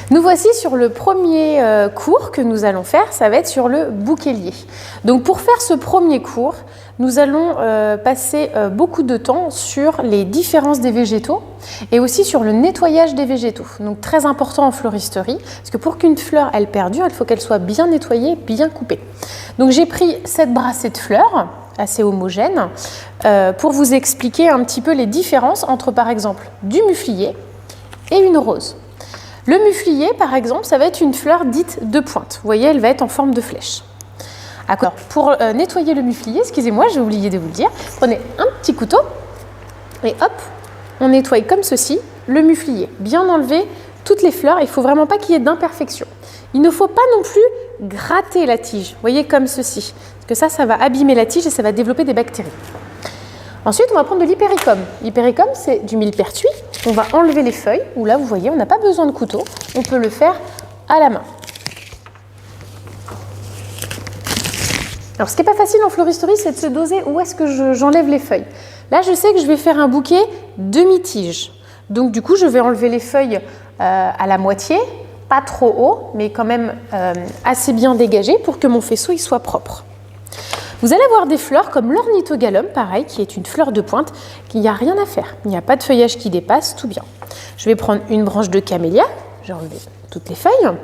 Nous voici sur le premier cours que nous allons faire, ça va être sur le bouquet-lier. Donc pour faire ce premier cours, nous allons passer beaucoup de temps sur les différences des végétaux et aussi sur le nettoyage des végétaux. Donc très important en floristerie, parce que pour qu'une fleur elle perdure, il faut qu'elle soit bien nettoyée, bien coupée. Donc j'ai pris cette brassée de fleurs, assez homogène, pour vous expliquer un petit peu les différences entre par exemple du muflier et une rose. Le muflier, par exemple, ça va être une fleur dite de pointe. Vous voyez, elle va être en forme de flèche. Alors, pour nettoyer le muflier, excusez-moi, j'ai oublié de vous le dire, prenez un petit couteau et hop, on nettoie comme ceci le muflier. Bien enlever toutes les fleurs, il ne faut vraiment pas qu'il y ait d'imperfection. Il ne faut pas non plus gratter la tige, vous voyez, comme ceci. Parce que ça va abîmer la tige et ça va développer des bactéries. Ensuite, on va prendre de l'hypéricum. L'hypéricum, c'est du millepertuis. On va enlever les feuilles, où là, vous voyez, on n'a pas besoin de couteau. On peut le faire à la main. Alors, ce qui n'est pas facile en floristerie, c'est de se doser où est-ce que j'enlève les feuilles. Là, je sais que je vais faire un bouquet demi-tige. Donc, du coup, je vais enlever les feuilles à la moitié, pas trop haut, mais quand même assez bien dégagé pour que mon faisceau il soit propre. Vous allez avoir des fleurs comme l'ornithogalum, pareil, qui est une fleur de pointe, qu'il n'y a rien à faire. Il n'y a pas de feuillage qui dépasse, tout bien. Je vais prendre une branche de camélia, j'ai enlevé toutes les feuilles.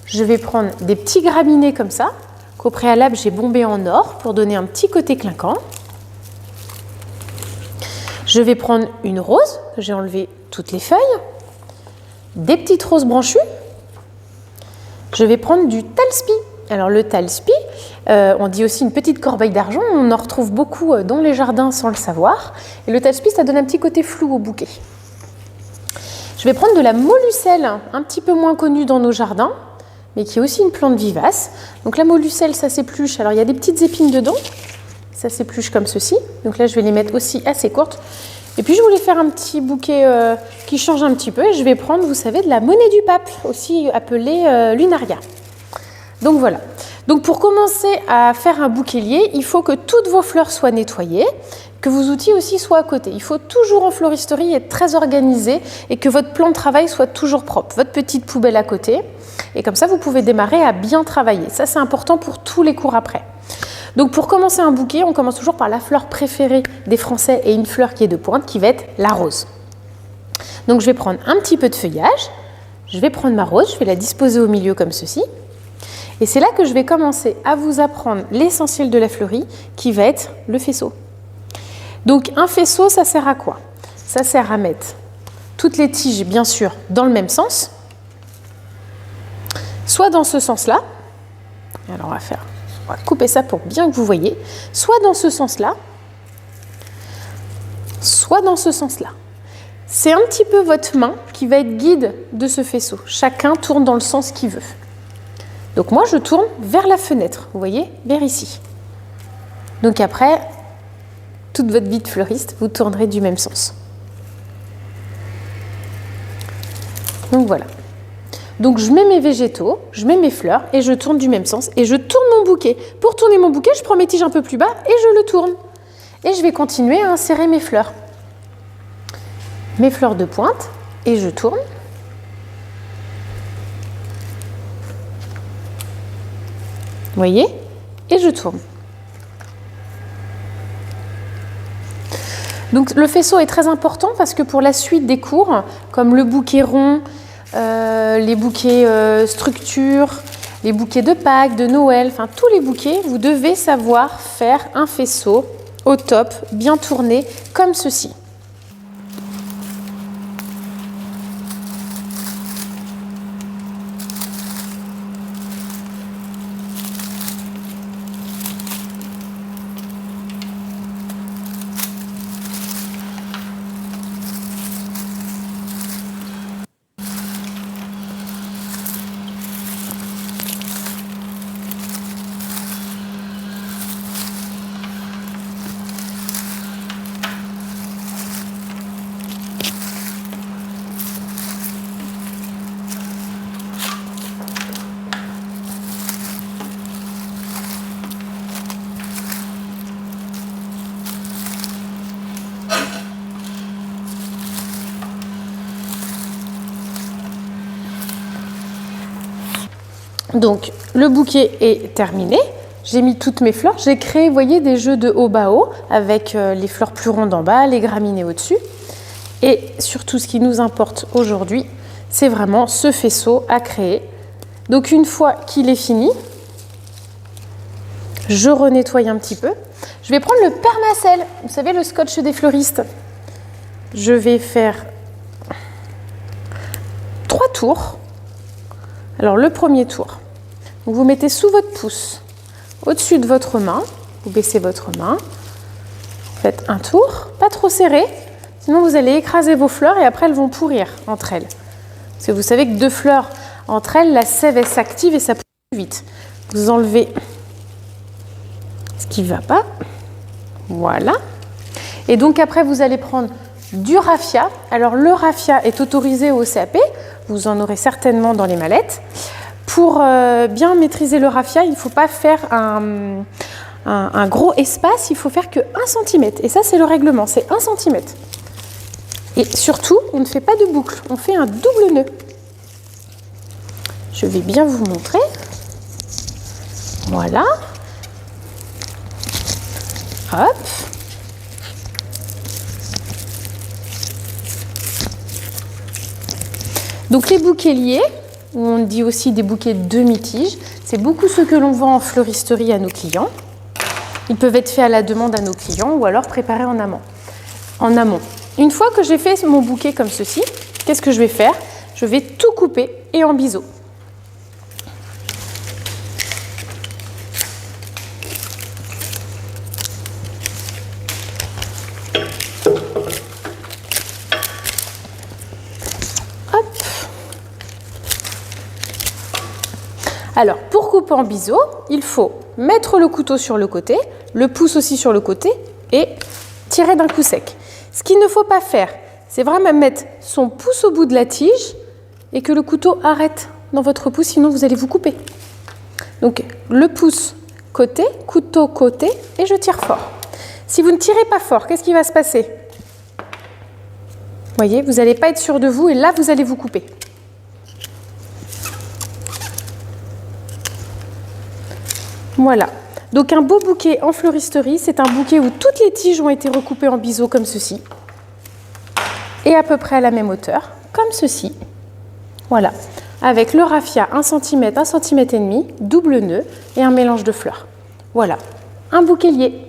Je vais prendre des petits graminées comme ça, qu'au préalable j'ai bombé en or pour donner un petit côté clinquant. Je vais prendre une rose, j'ai enlevé toutes les feuilles. Des petites roses branchues. Je vais prendre du talspi. Alors le talspi, on dit aussi une petite corbeille d'argent, on en retrouve beaucoup dans les jardins sans le savoir. Et le talspi, ça donne un petit côté flou au bouquet. Je vais prendre de la mollucelle, un petit peu moins connue dans nos jardins, mais qui est aussi une plante vivace. Donc la mollucelle, ça s'épluche. Alors il y a des petites épines dedans, ça s'épluche comme ceci. Donc là, je vais les mettre aussi assez courtes. Et puis je voulais faire un petit bouquet qui change un petit peu. Et je vais prendre, vous savez, de la monnaie du pape, aussi appelée lunaria. Donc voilà. Donc pour commencer à faire un bouquet-lier, il faut que toutes vos fleurs soient nettoyées, que vos outils aussi soient à côté. Il faut toujours en floristerie être très organisé et que votre plan de travail soit toujours propre. Votre petite poubelle à côté. Et comme ça, vous pouvez démarrer à bien travailler. Ça, c'est important pour tous les cours après. Donc pour commencer un bouquet, on commence toujours par la fleur préférée des Français et une fleur qui est de pointe, qui va être la rose. Donc je vais prendre un petit peu de feuillage. Je vais prendre ma rose, je vais la disposer au milieu comme ceci. Et c'est là que je vais commencer à vous apprendre l'essentiel de la fleurie, qui va être le faisceau. Donc un faisceau, ça sert à quoi? Ça sert à mettre toutes les tiges, bien sûr, dans le même sens, soit dans ce sens-là. Alors on va couper ça pour bien que vous voyez, soit dans ce sens-là, soit dans ce sens-là. C'est un petit peu votre main qui va être guide de ce faisceau. Chacun tourne dans le sens qu'il veut. Donc moi, je tourne vers la fenêtre, vous voyez, vers ici. Donc après, toute votre vie de fleuriste, vous tournerez du même sens. Donc voilà. Donc je mets mes végétaux, je mets mes fleurs et je tourne du même sens et je tourne mon bouquet. Pour tourner mon bouquet, je prends mes tiges un peu plus bas et je le tourne. Et je vais continuer à insérer mes fleurs. Mes fleurs de pointe et je tourne. Vous voyez? Et je tourne. Donc le faisceau est très important parce que pour la suite des cours, comme le bouquet rond, les bouquets structure, les bouquets de Pâques, de Noël, enfin tous les bouquets, vous devez savoir faire un faisceau au top, bien tourné, comme ceci. Donc le bouquet est terminé. J'ai mis toutes mes fleurs. J'ai créé, vous voyez, des jeux de haut bas haut avec les fleurs plus rondes en bas, les graminées au-dessus. Et surtout, ce qui nous importe aujourd'hui, c'est vraiment ce faisceau à créer. Donc une fois qu'il est fini, je renettoie un petit peu. Je vais prendre le permacel, vous savez, le scotch des fleuristes. Je vais faire 3 tours. Alors le premier tour, donc vous mettez sous votre pouce, au-dessus de votre main, vous baissez votre main, faites un tour, pas trop serré, sinon vous allez écraser vos fleurs et après elles vont pourrir entre elles. Parce que vous savez que 2 fleurs entre elles, la sève elle s'active et ça pourrit plus vite. Vous enlevez ce qui ne va pas, voilà. Et donc après vous allez prendre du raffia. Alors le raffia est autorisé au CAP, vous en aurez certainement dans les mallettes. Pour bien maîtriser le raffia, il ne faut pas faire un gros espace, il faut faire que 1 cm. Et ça c'est le règlement, c'est 1 cm. Et surtout, on ne fait pas de boucle, on fait un double nœud. Je vais bien vous montrer. Voilà. Hop. Donc les bouquets liés, on dit aussi des bouquets demi-tige, c'est beaucoup ce que l'on vend en fleuristerie à nos clients. Ils peuvent être faits à la demande à nos clients ou alors préparés en amont. Une fois que j'ai fait mon bouquet comme ceci, qu'est-ce que je vais faire? Je vais tout couper et en biseau. Alors, pour couper en biseau, il faut mettre le couteau sur le côté, le pouce aussi sur le côté et tirer d'un coup sec. Ce qu'il ne faut pas faire, c'est vraiment mettre son pouce au bout de la tige et que le couteau arrête dans votre pouce, sinon vous allez vous couper. Donc, le pouce côté, couteau côté et je tire fort. Si vous ne tirez pas fort, qu'est-ce qui va se passer? Vous voyez, vous n'allez pas être sûr de vous et là, vous allez vous couper. Voilà, donc un beau bouquet en fleuristerie, c'est un bouquet où toutes les tiges ont été recoupées en biseau comme ceci. Et à peu près à la même hauteur, comme ceci. Voilà, avec le raffia 1 cm, 1 cm et demi, double nœud et un mélange de fleurs. Voilà, un bouquet lié.